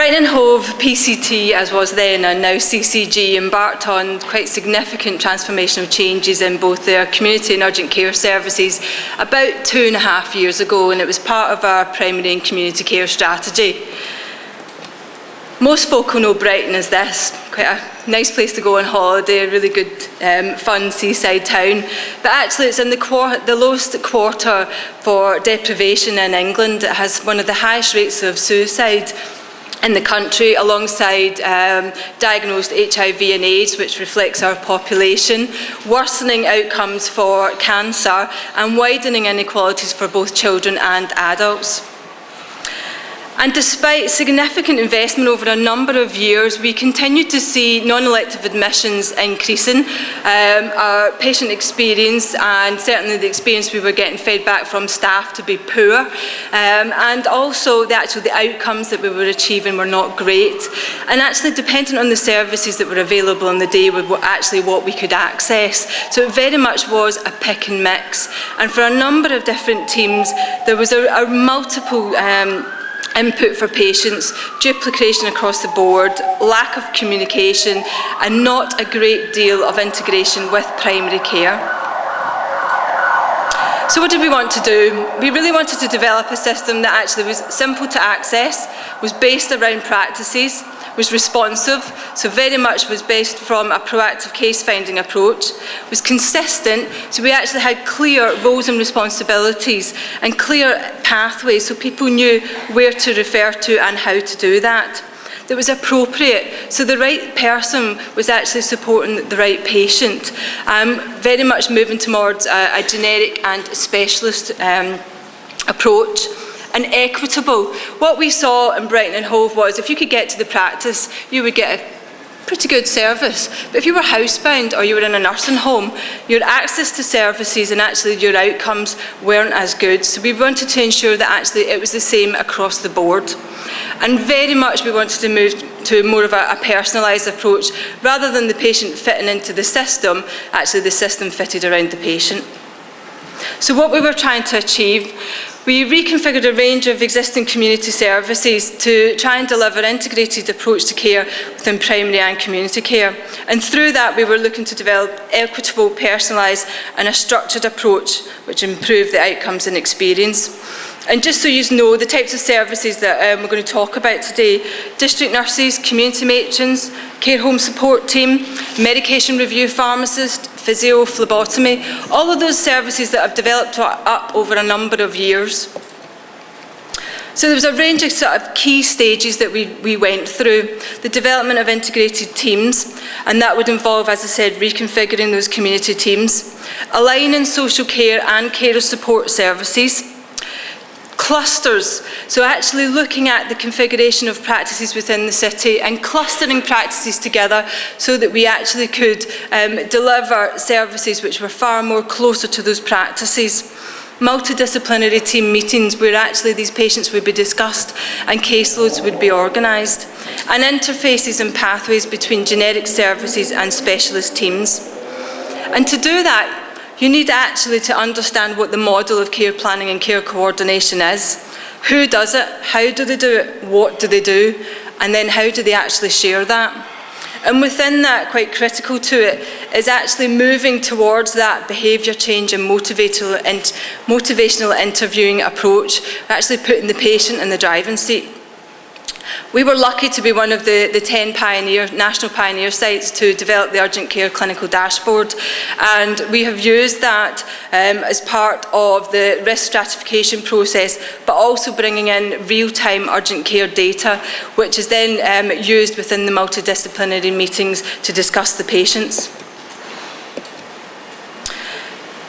Brighton and Hove PCT, as was then and now CCG, embarked on quite significant transformational changes in both their community and urgent care services about 2.5 years ago, and it was part of our primary and community care strategy. Most folk will know Brighton as this, quite a nice place to go on holiday, a really good fun seaside town. But actually it's in the lowest quarter for deprivation in England. It has one of the highest rates of suicide in the country, alongside diagnosed HIV and AIDS, which reflects our population, worsening outcomes for cancer and widening inequalities for both children and adults. And despite significant investment over a number of years, we continue to see non-elective admissions increasing. Our patient experience, and certainly the experience we were getting fed back from staff, to be poor. And also the outcomes that we were achieving were not great. And actually dependent on the services that were available on the day were actually what we could access. So it very much was a pick and mix. And for a number of different teams, there was a multiple input for patients, duplication across the board, lack of communication, and not a great deal of integration with primary care. So what did we want to do? We really wanted to develop a system that actually was simple to access, was based around practices, was responsive, so very much was based from a proactive case-finding approach, was consistent, so we actually had clear roles and responsibilities and clear pathways so people knew where to refer to and how to do that. That was appropriate, so the right person was actually supporting the right patient, very much moving towards a generic and specialist approach. And equitable. What we saw in Brighton and Hove was if you could get to the practice, you would get a pretty good service. But if you were housebound or you were in a nursing home, your access to services and actually your outcomes weren't as good. So we wanted to ensure that actually it was the same across the board. And very much we wanted to move to more of a personalised approach. Rather than the patient fitting into the system, actually the system fitted around the patient. So what we were trying to achieve, we reconfigured a range of existing community services to try and deliver an integrated approach to care within primary and community care. And through that, we were looking to develop equitable, personalised and a structured approach which improved the outcomes and experience. And just so you know, the types of services that we're going to talk about today: district nurses, community matrons, care home support team, medication review pharmacist, physio, phlebotomy, all of those services that have developed up over a number of years. So there was a range of sort of key stages that we went through. The development of integrated teams, and that would involve, as I said, reconfiguring those community teams, aligning social care and carer support services, clusters, so actually looking at the configuration of practices within the city and clustering practices together so that we actually could deliver services which were far more closer to those practices. Multidisciplinary team meetings where actually these patients would be discussed and caseloads would be organised, and interfaces and pathways between generic services and specialist teams. And to do that, you need actually to understand what the model of care planning and care coordination is. Who does it? How do they do it? What do they do? And then how do they actually share that? And within that, quite critical to it, is actually moving towards that behaviour change and motivational interviewing approach, actually putting the patient in the driving seat. We were lucky to be one of the 10 national pioneer sites to develop the urgent care clinical dashboard, and we have used that as part of the risk stratification process, but also bringing in real-time urgent care data, which is then used within the multidisciplinary meetings to discuss the patients.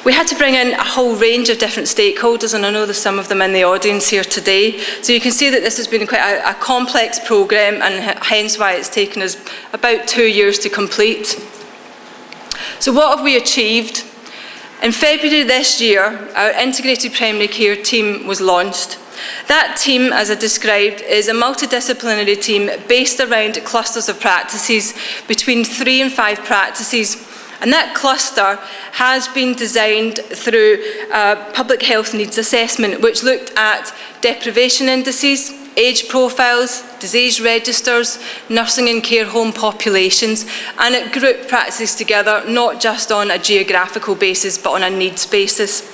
We had to bring in a whole range of different stakeholders, and I know there's some of them in the audience here today. So you can see that this has been quite a complex programme, and hence why it's taken us about 2 years to complete. So what have we achieved? In February this year, our integrated primary care team was launched. That team, as I described, is a multidisciplinary team based around clusters of practices, between 3 and 5 practices, And that cluster has been designed through a public health needs assessment, which looked at deprivation indices, age profiles, disease registers, nursing and care home populations, and it grouped practices together, not just on a geographical basis, but on a needs basis.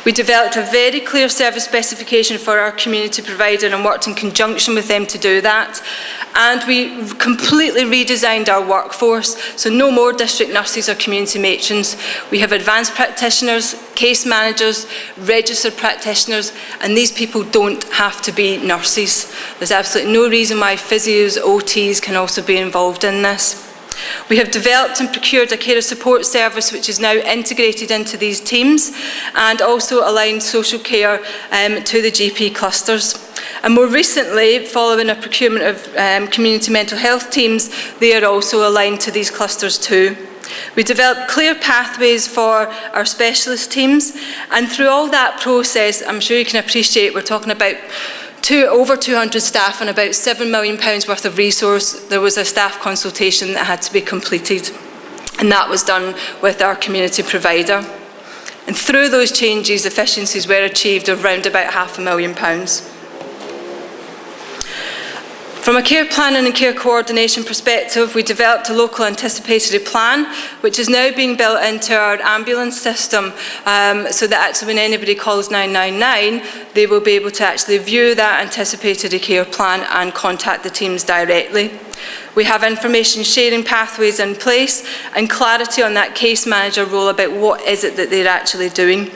We developed a very clear service specification for our community provider and worked in conjunction with them to do that. And we completely redesigned our workforce, so no more district nurses or community matrons. We have advanced practitioners, case managers, registered practitioners, and these people don't have to be nurses. There's absolutely no reason why physios, OTs can also be involved in this. We have developed and procured a carer support service which is now integrated into these teams and also aligned social care to the GP clusters. And more recently, following a procurement of community mental health teams, they are also aligned to these clusters too. We developed clear pathways for our specialist teams, and through all that process, I'm sure you can appreciate we're talking about over 200 staff and about £7 million worth of resource. There was a staff consultation that had to be completed, and that was done with our community provider. And through those changes, efficiencies were achieved of around about £500,000. From a care planning and care coordination perspective, we developed a local anticipatory plan, which is now being built into our ambulance system, so that actually when anybody calls 999, they will be able to actually view that anticipatory care plan and contact the teams directly. We have information sharing pathways in place and clarity on that case manager role about what is it that they're actually doing.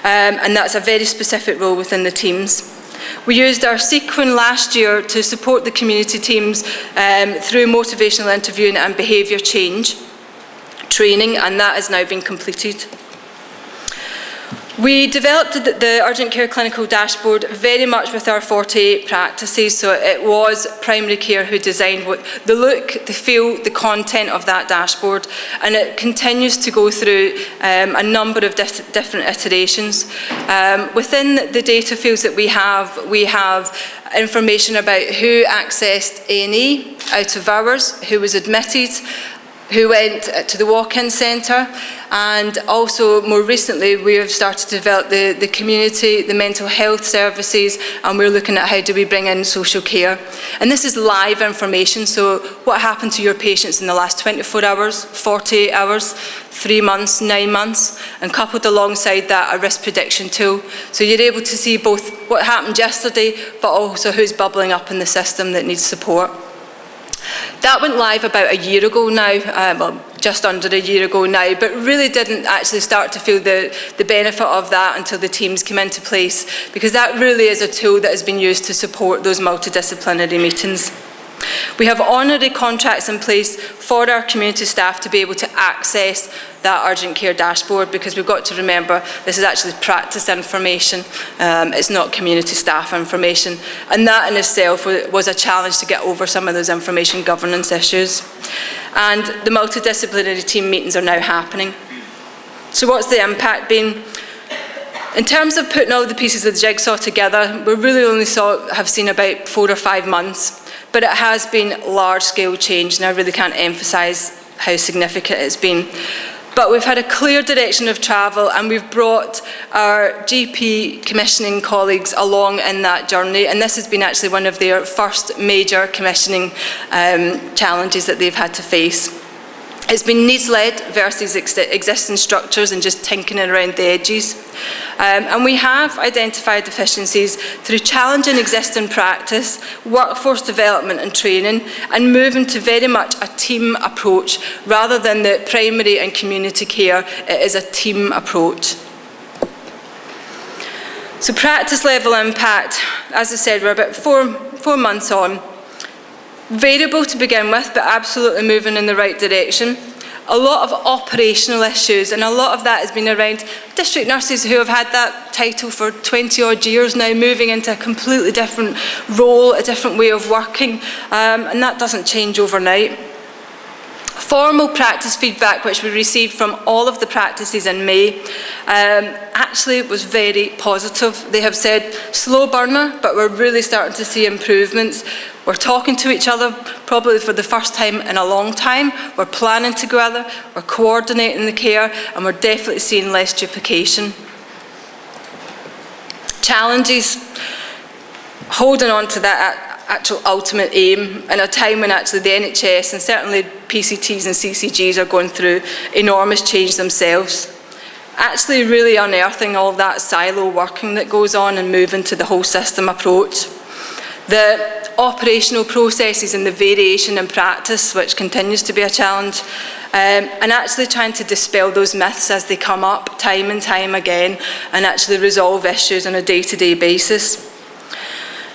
And that's a very specific role within the teams. We used our Sequin last year to support the community teams through motivational interviewing and behaviour change training, and that has now been completed. We developed the urgent care clinical dashboard very much with our 48 practices, so it was primary care who designed the look, the feel, the content of that dashboard, and it continues to go through a number of different iterations. Within the data fields that we have information about who accessed A&E out of hours, who was admitted, who went to the walk-in centre, and also more recently we have started to develop the community, the mental health services, and we're looking at how do we bring in social care. And this is live information, so what happened to your patients in the last 24 hours, 48 hours, 3 months, 9 months, and coupled alongside that a risk prediction tool. So you're able to see both what happened yesterday, but also who's bubbling up in the system that needs support. That went live about a year ago now, well, just under a year ago now, but really didn't actually start to feel the benefit of that until the teams came into place, because that really is a tool that has been used to support those multidisciplinary meetings. We have honorary contracts in place for our community staff to be able to access that urgent care dashboard, because we've got to remember this is actually practice information, it's not community staff information, and that in itself was a challenge to get over some of those information governance issues. And the multidisciplinary team meetings are now happening. So what's the impact been? In terms of putting all the pieces of the jigsaw together, we really only have seen about 4 or 5 months, but it has been large-scale change, and I really can't emphasise how significant it's been. But we've had a clear direction of travel, and we've brought our GP commissioning colleagues along in that journey, and this has been actually one of their first major commissioning challenges that they've had to face. It's been needs-led versus existing structures and just tinkering around the edges. And we have identified deficiencies through challenging existing practice, workforce development and training, and moving to very much a team approach rather than the primary and community care. It is a team approach. So practice level impact, as I said, we're about four months on. Variable to begin with, but absolutely moving in the right direction. A lot of operational issues, and a lot of that has been around district nurses who have had that title for 20 odd years now, moving into a completely different role, a different way of working, and that doesn't change overnight. formal practice feedback, which we received from all of the practices in May, actually was very positive. They have said, slow burner, but we're really starting to see improvements. We're talking to each other probably for the first time in a long time. We're planning together, we're coordinating the care, and we're definitely seeing less duplication. Challenges, holding on to that actual ultimate aim in a time when actually the NHS and certainly PCTs and CCGs are going through enormous change themselves. Actually really unearthing all that silo working that goes on and moving to the whole system approach. The operational processes and the variation in practice, which continues to be a challenge, and actually trying to dispel those myths as they come up time and time again and actually resolve issues on a day-to-day basis.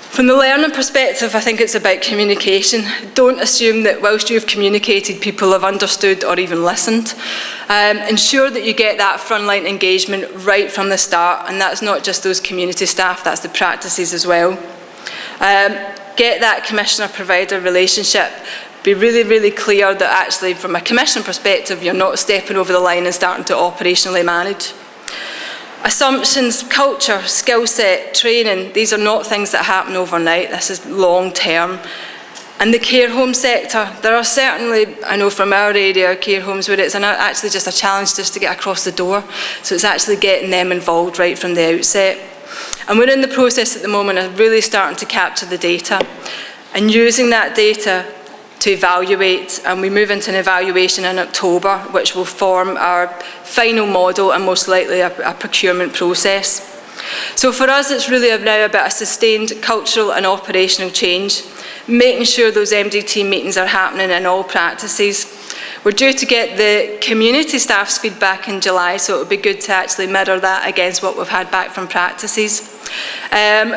From the learning perspective, I think it's about communication. Don't assume that whilst you've communicated, people have understood or even listened. Ensure that you get that frontline engagement right from the start, and that's not just those community staff, that's the practices as well. Get that commissioner-provider relationship. Be really, really clear that actually from a commission perspective, you're not stepping over the line and starting to operationally manage. Assumptions, culture, skill set, training, these are not things that happen overnight. This is long term. And the care home sector, there are certainly, I know from our area, care homes where it's actually just a challenge just to get across the door. So it's actually getting them involved right from the outset. And we're in the process at the moment of really starting to capture the data and using that data to evaluate, and we move into an evaluation in October, which will form our final model and most likely a procurement process. So for us, it's really now about a sustained cultural and operational change, making sure those MDT meetings are happening in all practices. We're due to get the community staff's feedback in July, so it would be good to actually mirror that against what we've had back from practices.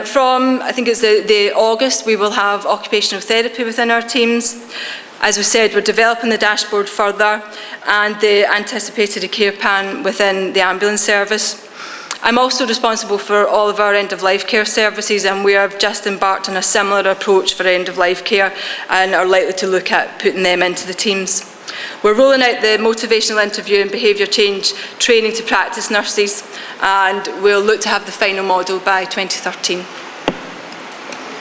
From, I think it's the August, we will have occupational therapy within our teams. As we said, we're developing the dashboard further and the anticipated care plan within the ambulance service. I'm also responsible for all of our end-of-life care services, and we have just embarked on a similar approach for end-of-life care and are likely to look at putting them into the teams. We're rolling out the motivational interview and behaviour change training to practice nurses, and we'll look to have the final model by 2013.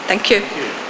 Thank you.